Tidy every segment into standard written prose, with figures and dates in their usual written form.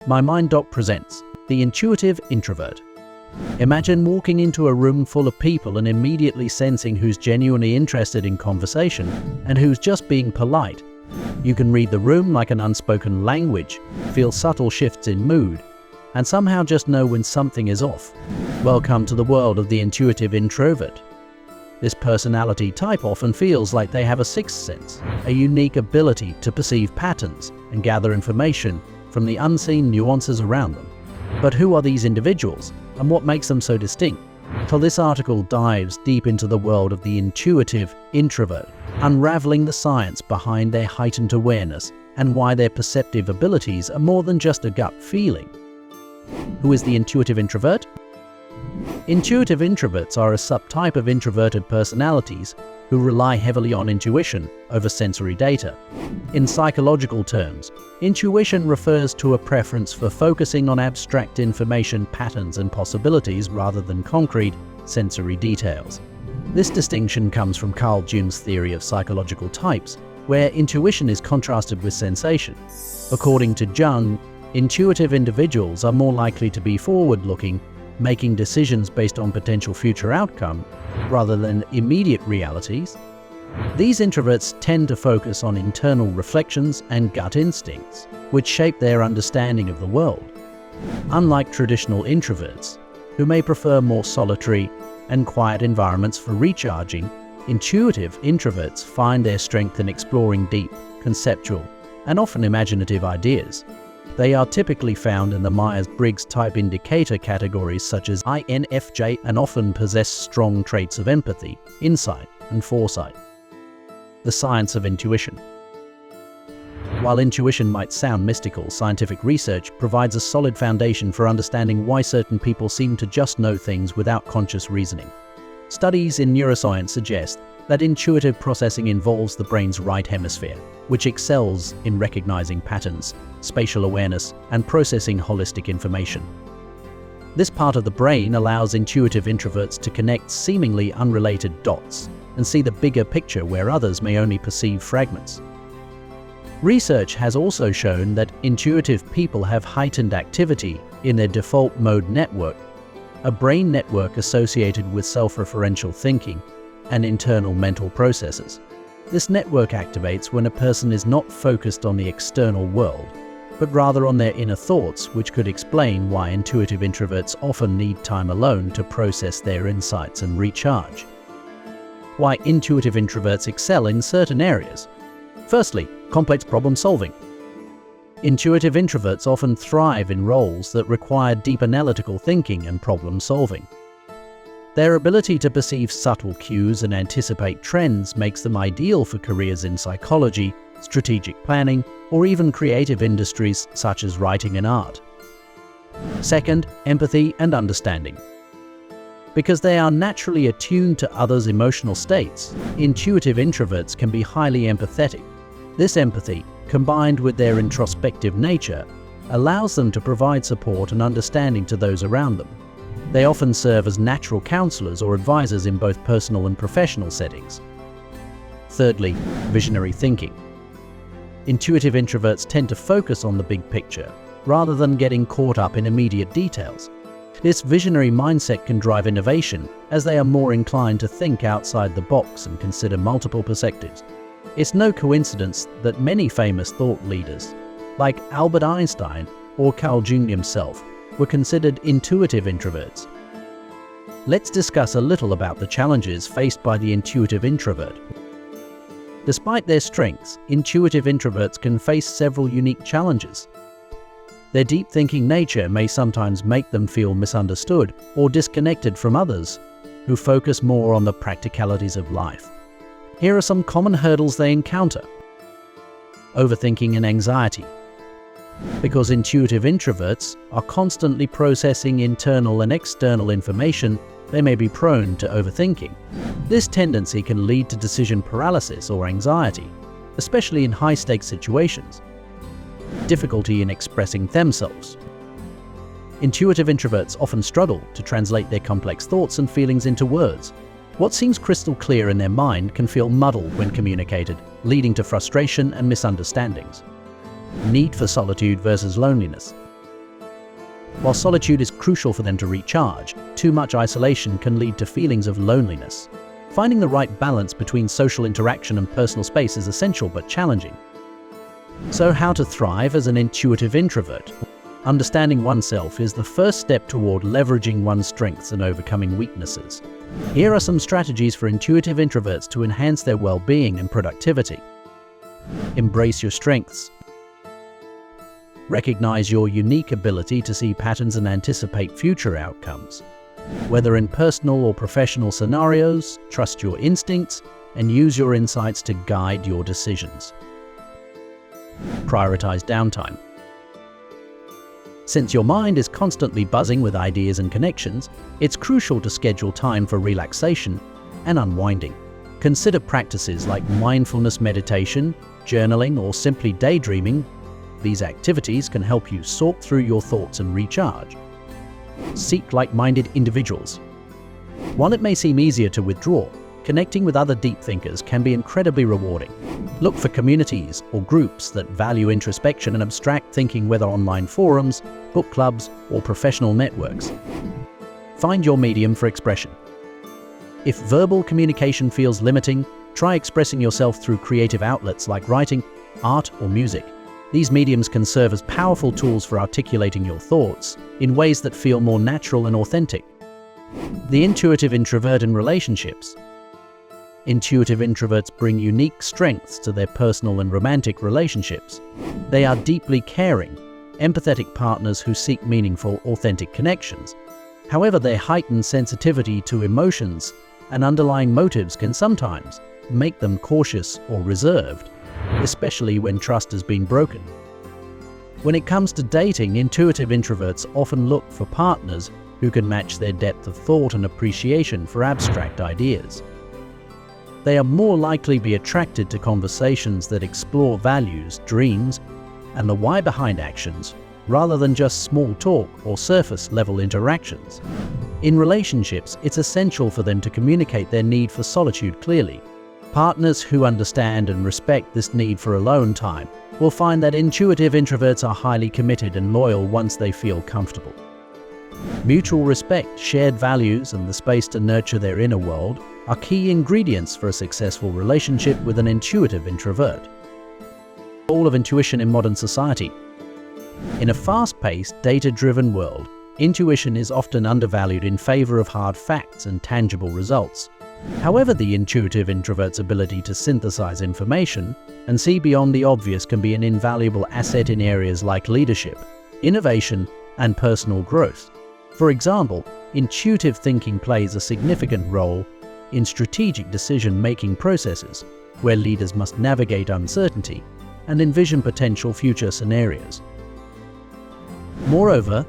My Mind Doc presents The Intuitive Introvert. Imagine walking into a room full of people and immediately sensing who's genuinely interested in conversation and who's just being polite. You can read the room like an unspoken language, feel subtle shifts in mood, and somehow just know when something is off. Welcome to the world of the intuitive introvert. This personality type often feels like they have a sixth sense, a unique ability to perceive patterns and gather information from the unseen nuances around them. But who are these individuals, and what makes them so distinct? So this article dives deep into the world of the intuitive introvert, unraveling the science behind their heightened awareness and why their perceptive abilities are more than just a gut feeling. Who is the intuitive introvert? Intuitive introverts are a subtype of introverted personalities who rely heavily on intuition over sensory data. In psychological terms, intuition refers to a preference for focusing on abstract information, patterns, and possibilities rather than concrete, sensory details. This distinction comes from Carl Jung's theory of psychological types, where intuition is contrasted with sensation. According to Jung, intuitive individuals are more likely to be forward-looking, making decisions based on potential future outcome rather than immediate realities. These introverts tend to focus on internal reflections and gut instincts, which shape their understanding of the world. Unlike traditional introverts, who may prefer more solitary and quiet environments for recharging, intuitive introverts find their strength in exploring deep, conceptual, and often imaginative ideas. They are typically found in the Myers-Briggs type indicator categories such as INFJ and often possess strong traits of empathy, insight, and foresight. The science of intuition. While intuition might sound mystical, scientific research provides a solid foundation for understanding why certain people seem to just know things without conscious reasoning. Studies in neuroscience suggest that intuitive processing involves the brain's right hemisphere, which excels in recognizing patterns, spatial awareness, and processing holistic information. This part of the brain allows intuitive introverts to connect seemingly unrelated dots and see the bigger picture where others may only perceive fragments. Research has also shown that intuitive people have heightened activity in their default mode network, a brain network associated with self-referential thinking and internal mental processes. This network activates when a person is not focused on the external world, but rather on their inner thoughts, which could explain why intuitive introverts often need time alone to process their insights and recharge. Why intuitive introverts excel in certain areas. Firstly, complex problem solving. Intuitive introverts often thrive in roles that require deep analytical thinking and problem solving. Their ability to perceive subtle cues and anticipate trends makes them ideal for careers in psychology, strategic planning, or even creative industries such as writing and art. Second, empathy and understanding. Because they are naturally attuned to others' emotional states, intuitive introverts can be highly empathetic. This empathy, combined with their introspective nature, allows them to provide support and understanding to those around them. They often serve as natural counselors or advisors in both personal and professional settings. Thirdly, visionary thinking. Intuitive introverts tend to focus on the big picture, rather than getting caught up in immediate details. This visionary mindset can drive innovation, as they are more inclined to think outside the box and consider multiple perspectives. It's no coincidence that many famous thought leaders, like Albert Einstein or Carl Jung himself, were considered intuitive introverts. Let's discuss a little about the challenges faced by the intuitive introvert. Despite their strengths, intuitive introverts can face several unique challenges. Their deep thinking nature may sometimes make them feel misunderstood or disconnected from others who focus more on the practicalities of life. Here are some common hurdles they encounter. Overthinking and anxiety. Because intuitive introverts are constantly processing internal and external information, they may be prone to overthinking. This tendency can lead to decision paralysis or anxiety, especially in high-stakes situations. Difficulty in expressing themselves. Intuitive introverts often struggle to translate their complex thoughts and feelings into words. What seems crystal clear in their mind can feel muddled when communicated, leading to frustration and misunderstandings. Need for solitude versus loneliness. While solitude is crucial for them to recharge, too much isolation can lead to feelings of loneliness. Finding the right balance between social interaction and personal space is essential but challenging. So, how to thrive as an intuitive introvert? Understanding oneself is the first step toward leveraging one's strengths and overcoming weaknesses. Here are some strategies for intuitive introverts to enhance their well-being and productivity. Embrace your strengths. Recognize your unique ability to see patterns and anticipate future outcomes. Whether in personal or professional scenarios, trust your instincts and use your insights to guide your decisions. Prioritize downtime. Since your mind is constantly buzzing with ideas and connections, it's crucial to schedule time for relaxation and unwinding. Consider practices like mindfulness meditation, journaling, or simply daydreaming. These activities can help you sort through your thoughts and recharge. Seek like-minded individuals. While it may seem easier to withdraw, connecting with other deep thinkers can be incredibly rewarding. Look for communities or groups that value introspection and abstract thinking, whether online forums, book clubs, or professional networks. Find your medium for expression. If verbal communication feels limiting, try expressing yourself through creative outlets like writing, art, or music. These mediums can serve as powerful tools for articulating your thoughts in ways that feel more natural and authentic. The intuitive introvert in relationships. Intuitive introverts bring unique strengths to their personal and romantic relationships. They are deeply caring, empathetic partners who seek meaningful, authentic connections. However, their heightened sensitivity to emotions and underlying motives can sometimes make them cautious or reserved, especially when trust has been broken. When it comes to dating, intuitive introverts often look for partners who can match their depth of thought and appreciation for abstract ideas. They are more likely to be attracted to conversations that explore values, dreams, and the why behind actions, rather than just small talk or surface-level interactions. In relationships, it's essential for them to communicate their need for solitude clearly. Partners who understand and respect this need for alone time will find that intuitive introverts are highly committed and loyal once they feel comfortable. Mutual respect, shared values, and the space to nurture their inner world are key ingredients for a successful relationship with an intuitive introvert. The role of intuition in modern society. In a fast-paced, data-driven world, intuition is often undervalued in favor of hard facts and tangible results. However, the intuitive introvert's ability to synthesize information and see beyond the obvious can be an invaluable asset in areas like leadership, innovation, and personal growth. For example, intuitive thinking plays a significant role in strategic decision-making processes, where leaders must navigate uncertainty and envision potential future scenarios. Moreover,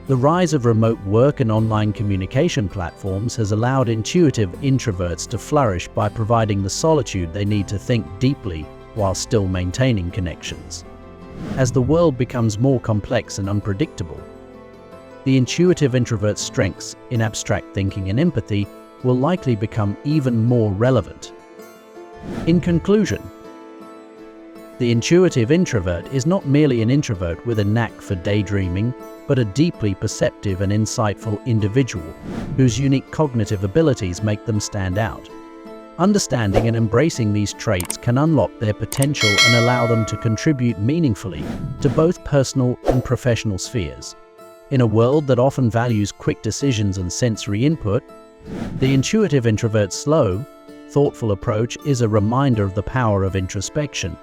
the rise of remote work and online communication platforms has allowed intuitive introverts to flourish by providing the solitude they need to think deeply while still maintaining connections. As the world becomes more complex and unpredictable, the intuitive introvert's strengths in abstract thinking and empathy will likely become even more relevant. In conclusion, the intuitive introvert is not merely an introvert with a knack for daydreaming, but a deeply perceptive and insightful individual whose unique cognitive abilities make them stand out. Understanding and embracing these traits can unlock their potential and allow them to contribute meaningfully to both personal and professional spheres. In a world that often values quick decisions and sensory input, the intuitive introvert's slow, thoughtful approach is a reminder of the power of introspection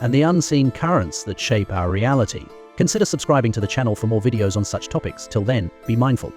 and the unseen currents that shape our reality. Consider subscribing to the channel for more videos on such topics. Till then, be mindful.